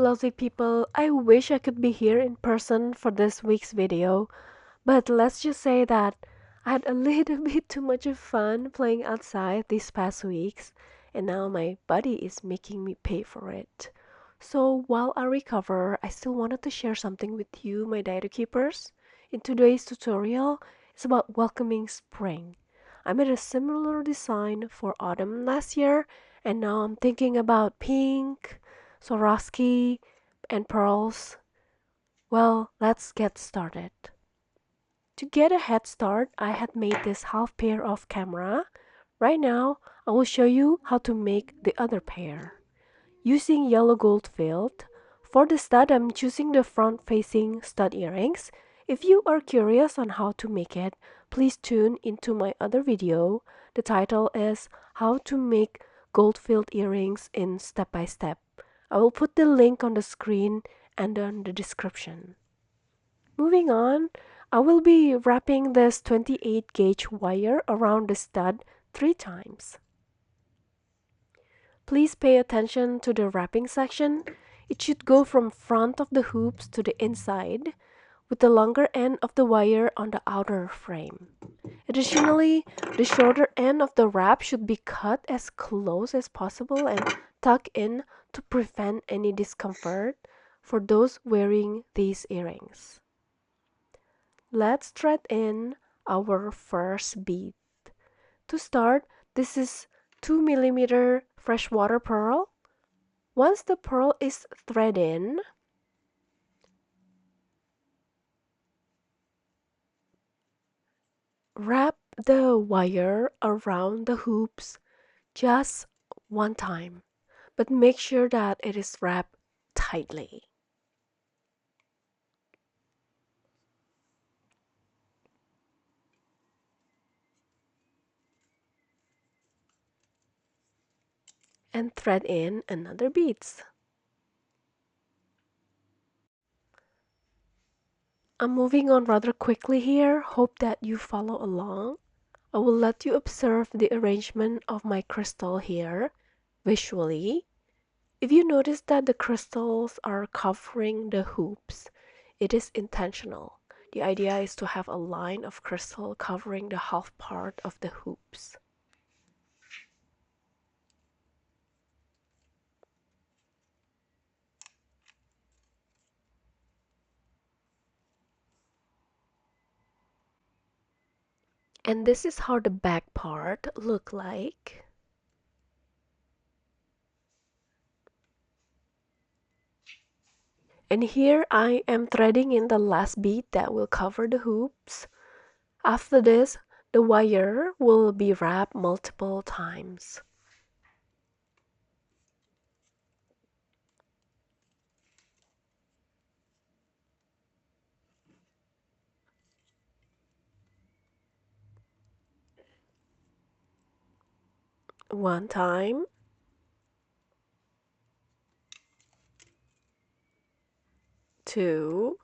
lovely people. I wish I could be here in person for this week's video, but let's just say that I had a little bit too much of fun playing outside these past weeks, and now my body is making me pay for it. So while I recover, I still wanted to share something with you, my data keepers. In today's tutorial, it's about welcoming spring. I made a similar design for autumn last year, and now I'm thinking about pink, Swarovski, and pearls. Well, let's get started. To get a head start, I had made this half pair of camera. Right now, I will show you how to make the other pair. Using yellow gold filled, for the stud I'm choosing the front facing stud earrings. If you are curious on how to make it, please tune into my other video. The title is How to Make Gold Filled Earrings in Step by Step. I will put the link on the screen and on the description. Moving on, I will be wrapping this 28 gauge wire around the stud 3 times. Please pay attention to the wrapping section. It should go from front of the hoops to the inside, with the longer end of the wire on the outer frame. Additionally, the shorter end of the wrap should be cut as close as possible and tucked in to prevent any discomfort for those wearing these earrings. Let's thread in our first bead. To start, this is 2 mm freshwater pearl. Once the pearl is threaded in, wrap the wire around the hoops just one time, but make sure that it is wrapped tightly. And thread in another beads. I'm moving on rather quickly here, hope that you follow along. I will let you observe the arrangement of my crystal here visually. If you notice that the crystals are covering the hoops, it is intentional. The idea is to have a line of crystal covering the half part of the hoops. And this is how the back part look like. And here I am threading in the last bead that will cover the hoops. After this, the wire will be wrapped multiple times. One time, two,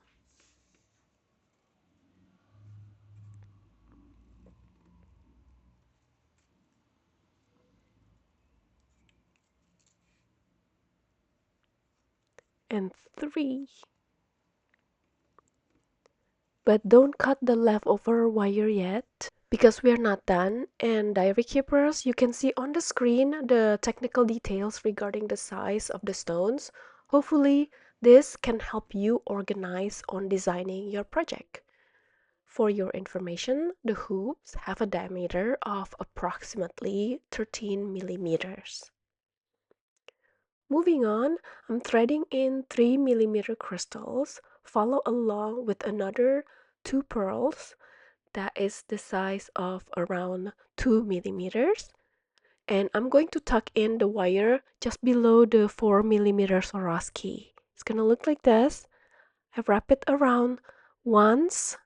and three. But don't cut the leftover wire yet because we are not done. And diary keepers, you can see on the screen the technical details regarding the size of the stones. Hopefully, this can help you organize on designing your project. For your information, the hoops have a diameter of approximately 13 millimeters. Moving on, I'm threading in 3 mm crystals. Follow along with another 2 pearls that is the size of around 2 millimeters. And I'm going to tuck in the wire just below the 4 mm Swarovski. It's gonna look like this. I wrap it around once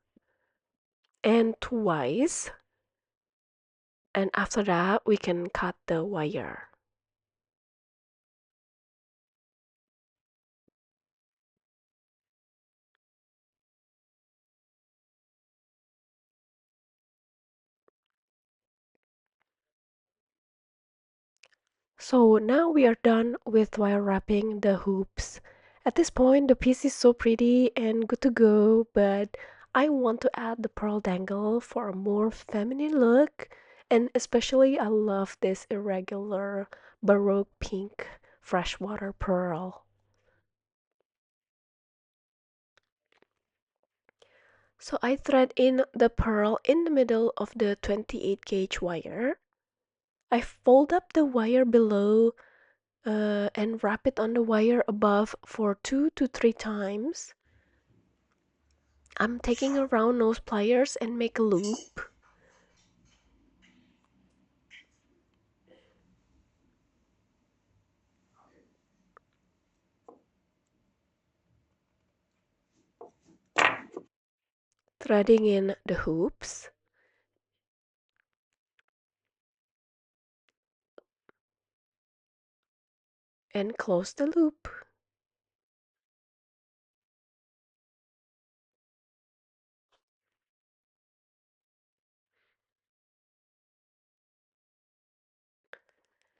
and twice. And after that, we can cut the wire. So now we are done with wire wrapping the hoops At this point, the piece is so pretty and good to go, but I want to add the pearl dangle for a more feminine look, and especially I love this irregular baroque pink freshwater pearl. So I thread in the pearl in the middle of the 28 gauge wire. I fold up the wire below and wrap it on the wire above for 2 to 3 times. I'm taking a round nose pliers and make a loop. Threading in the hoops and close the loop.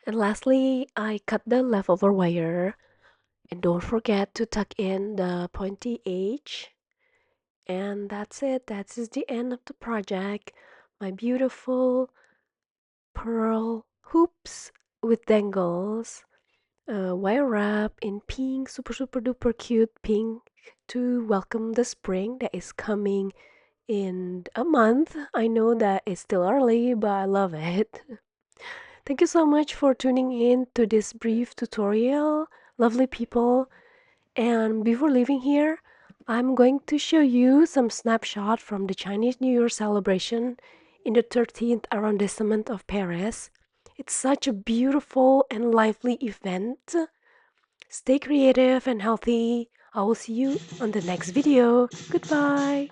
And lastly, I cut the leftover wire and don't forget to tuck in the pointy edge. And that's it. That is the end of the project. My beautiful pearl hoops with dangles, wire wrap in pink, super duper cute pink to welcome the spring that is coming in a month. I know that it's still early, but I love it. Thank you so much for tuning in to this brief tutorial, lovely people. And before leaving here, I'm going to show you some snapshot from the Chinese New Year celebration in the 13th arrondissement of Paris. It's such a beautiful and lively event. Stay creative and healthy. I will see you on the next video. Goodbye.